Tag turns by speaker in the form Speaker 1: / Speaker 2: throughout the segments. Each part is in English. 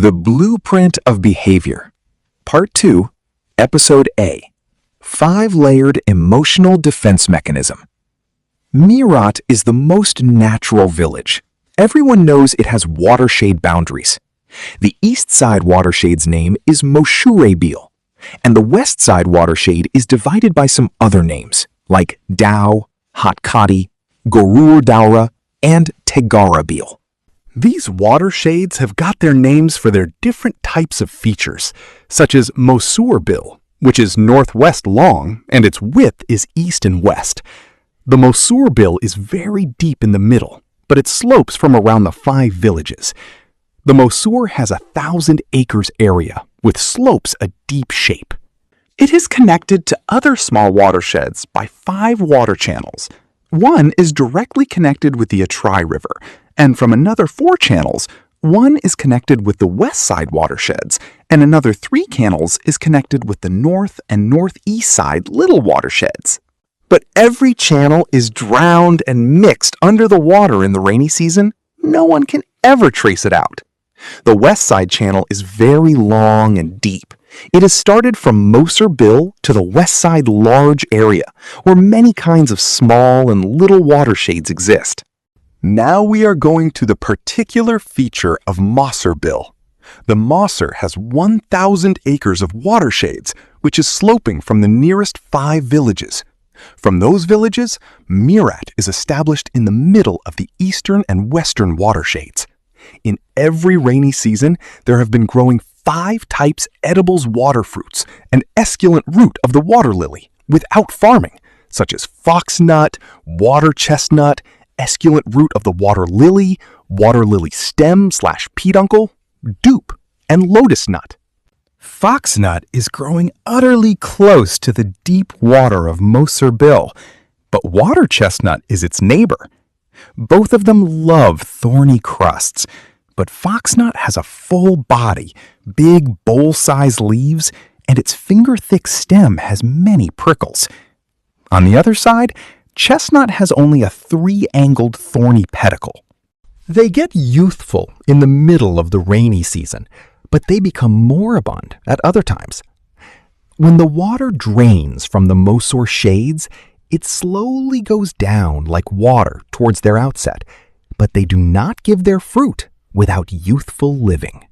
Speaker 1: The Blueprint of Behavior, Part 2, Episode A, 5-Layered Emotional Defense Mechanism. Mirat is the most natural village. Everyone knows it has watershed boundaries. The east side watershade's name is Mosure Bil, and the west side watershed is divided by some other names, like Dao, Hatkati, Gorur-dowra and Tegara Bil.
Speaker 2: These watersheds have got their names for their different types of features, such as Mosur Bil, which is northwest long and its width is east and west. The Mosur Bil is very deep in the middle, but it slopes from around the 5 villages. The Mosur has 1,000 acres area, with slopes a deep shape. It is connected to other small watersheds by 5 water channels. One is directly connected with the Atrai River, and from another 4 channels, one is connected with the west side watersheds, and another 3 channels is connected with the north and northeast side little watersheds. But every channel is drowned and mixed under the water in the rainy season. No one can ever trace it out. The west side channel is very long and deep. It is started from Mosur Bil to the west side large area, where many kinds of small and little watersheds exist. Now we are going to the particular feature of Mosur Bil. The Mosur has 1,000 acres of watersheds, which is sloping from the nearest 5 villages. From those villages, Mirat is established in the middle of the eastern and western watersheds. In every rainy season, there have been growing 5 types edibles water fruits and esculent root of the water lily without farming, such as foxnut, water chestnut, esculent root of the water lily stem/peduncle, dupe, and lotus nut. Foxnut is growing utterly close to the deep water of Mosur Bil, but water chestnut is its neighbor. Both of them love thorny crusts, but foxnut has a full body, big bowl-sized leaves, and its finger-thick stem has many prickles. On the other side, chestnut has only a 3-angled thorny pedicle. They get youthful in the middle of the rainy season, but they become moribund at other times. When the water drains from the Mosur shades, it slowly goes down like water towards their outset, but they do not give their fruit without youthful living.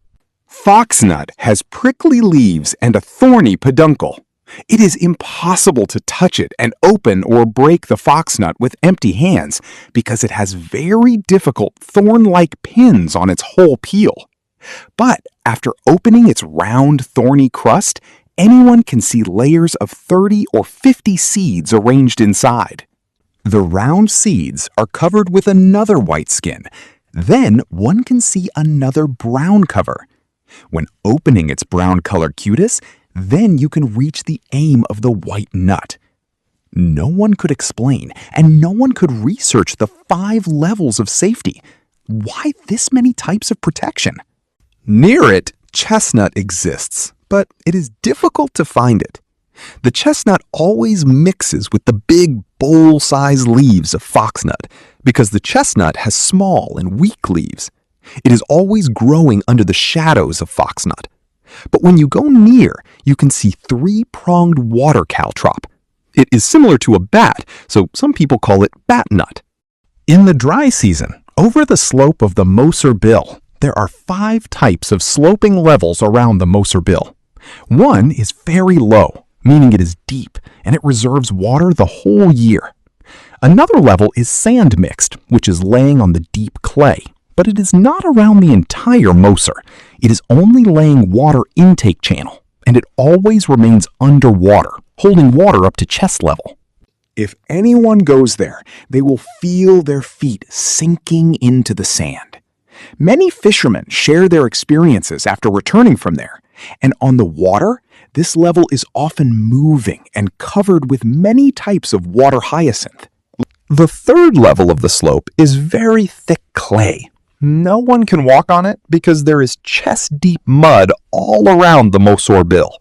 Speaker 2: Foxnut has prickly leaves and a thorny peduncle. It is impossible to touch it and open or break the foxnut with empty hands because it has very difficult thorn-like pins on its whole peel. But after opening its round, thorny crust, anyone can see layers of 30 or 50 seeds arranged inside. The round seeds are covered with another white skin. Then one can see another brown cover. When opening its brown-colored cutis, then you can reach the aim of the white nut. No one could explain, and no one could research the 5 levels of safety. Why this many types of protection? Near it, chestnut exists, but it is difficult to find it. The chestnut always mixes with the big bowl-sized leaves of foxnut because the chestnut has small and weak leaves. It is always growing under the shadows of foxnut. But when you go near, you can see 3-pronged water caltrop. It is similar to a bat, so some people call it bat nut. In the dry season, over the slope of the Mosur Bil, there are 5 types of sloping levels around the Mosur Bil. One is very low, meaning it is deep, and it reserves water the whole year. Another level is sand mixed, which is laying on the deep clay, but it is not around the entire Mosur. It is only laying water intake channel, and it always remains underwater, holding water up to chest level. If anyone goes there, they will feel their feet sinking into the sand. Many fishermen share their experiences after returning from there, and on the water, this level is often moving and covered with many types of water hyacinth. The 3rd level of the slope is very thick clay. No one can walk on it because there is chest-deep mud all around the Mosur Bil.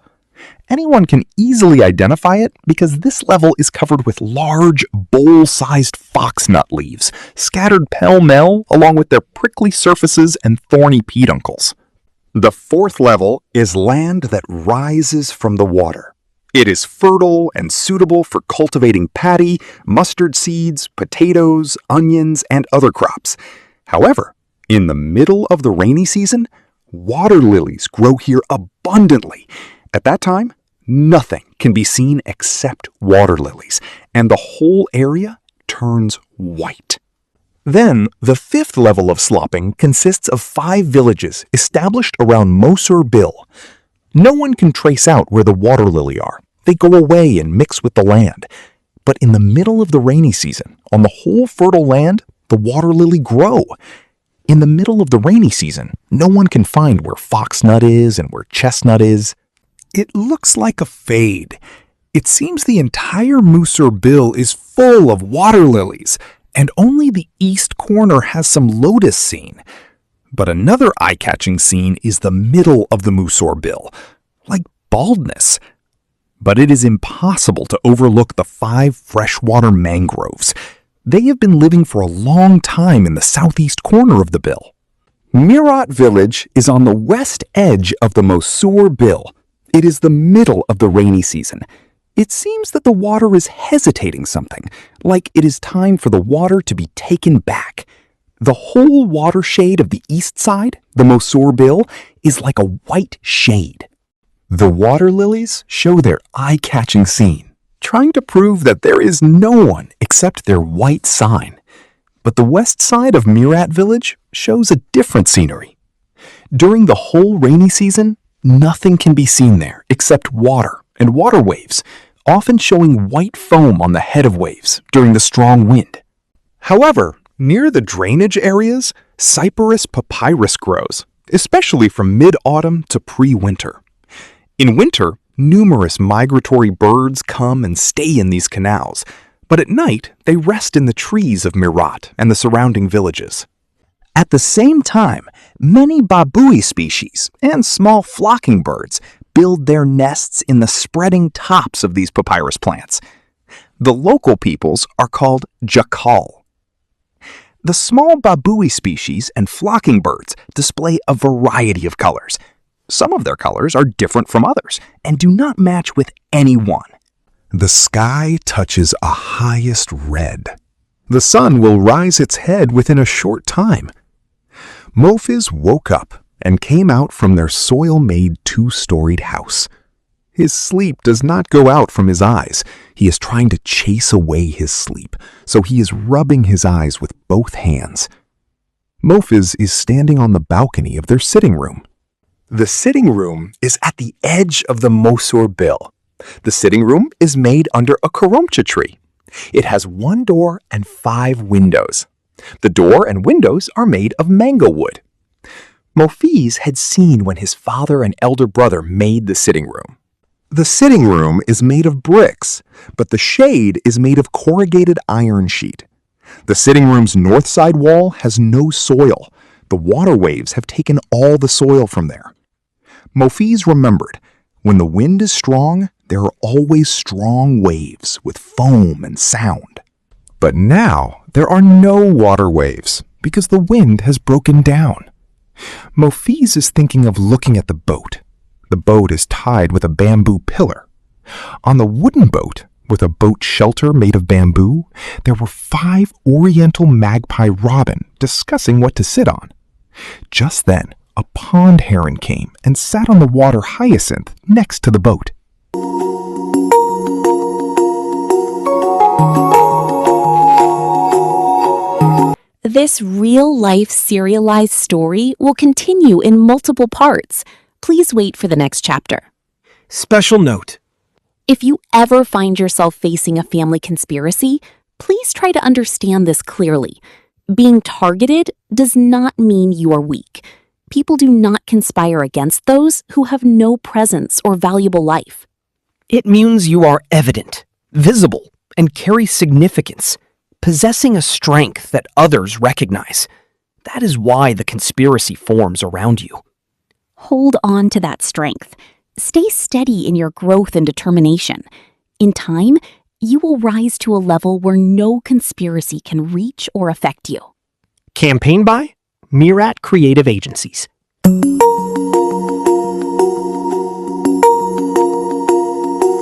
Speaker 2: Anyone can easily identify it because this level is covered with large, bowl-sized foxnut leaves, scattered pell-mell along with their prickly surfaces and thorny peduncles. The fourth level is land that rises from the water. It is fertile and suitable for cultivating paddy, mustard seeds, potatoes, onions, and other crops. However, in the middle of the rainy season, water lilies grow here abundantly. At that time, nothing can be seen except water lilies, and the whole area turns white. Then, the fifth level of slopping consists of 5 villages established around Mosure Bil. No one can trace out where the water lily are. They go away and mix with the land. But in the middle of the rainy season, on the whole fertile land, the water lily grow. In the middle of the rainy season, no one can find where foxnut is and where chestnut is. It looks like a fade. It seems the entire Mosur Bil is full of water lilies, and only the east corner has some lotus seen. But another eye-catching scene is the middle of the Mosur Bil, like baldness. But it is impossible to overlook the 5 freshwater mangroves. They have been living for a long time in the southeast corner of the Bil. Mirat village is on the west edge of the Mosur Bil. It is the middle of the rainy season. It seems that the water is hesitating something, like it is time for the water to be taken back. The whole watershade of the east side, the Mosur Bil, is like a white shade. The water lilies show their eye-catching scene, trying to prove that there is no one except their white sign. But the west side of Mirat village shows a different scenery. During the whole rainy season, nothing can be seen there except water and water waves, often showing white foam on the head of waves during the strong wind. However, near the drainage areas, cyperus papyrus grows, especially from mid-autumn to pre-winter. In winter, numerous migratory birds come and stay in these canals, but at night they rest in the trees of Mirat and the surrounding villages. At the same time, many babui species and small flocking birds build their nests in the spreading tops of these papyrus plants. The local peoples are called jackal. The small babui species and flocking birds display a variety of colors. Some of their colors are different from others and do not match with any one. The sky touches a highest red. The sun will rise its head within a short time. Mofis woke up and came out from their soil-made 2-storied house. His sleep does not go out from his eyes. He is trying to chase away his sleep, so he is rubbing his eyes with both hands. Mofis is standing on the balcony of their sitting room. The sitting room is at the edge of the Mosur Bil. The sitting room is made under a koromcha tree. It has 1 door and 5 windows. The door and windows are made of mango wood. Mofis had seen when his father and elder brother made the sitting room. The sitting room is made of bricks, but the shade is made of corrugated iron sheet. The sitting room's north side wall has no soil. The water waves have taken all the soil from there. Mofis remembered, when the wind is strong, there are always strong waves with foam and sound. But now there are no water waves because the wind has broken down. Mofis is thinking of looking at the boat. The boat is tied with a bamboo pillar. On the wooden boat, with a boat shelter made of bamboo, there were 5 oriental magpie robin discussing what to sit on. Just then, a pond heron came and sat on the water hyacinth next to the boat.
Speaker 3: This real-life serialized story will continue in multiple parts. Please wait for the next chapter.
Speaker 4: Special note.
Speaker 3: If you ever find yourself facing a family conspiracy, please try to understand this clearly. Being targeted does not mean you are weak. People do not conspire against those who have no presence or valuable life.
Speaker 4: It means you are evident, visible, and carry significance, possessing a strength that others recognize. That is why the conspiracy forms around you.
Speaker 3: Hold on to that strength. Stay steady in your growth and determination. In time, you will rise to a level where no conspiracy can reach or affect you.
Speaker 4: Campaign by Mirat Creative Agencies.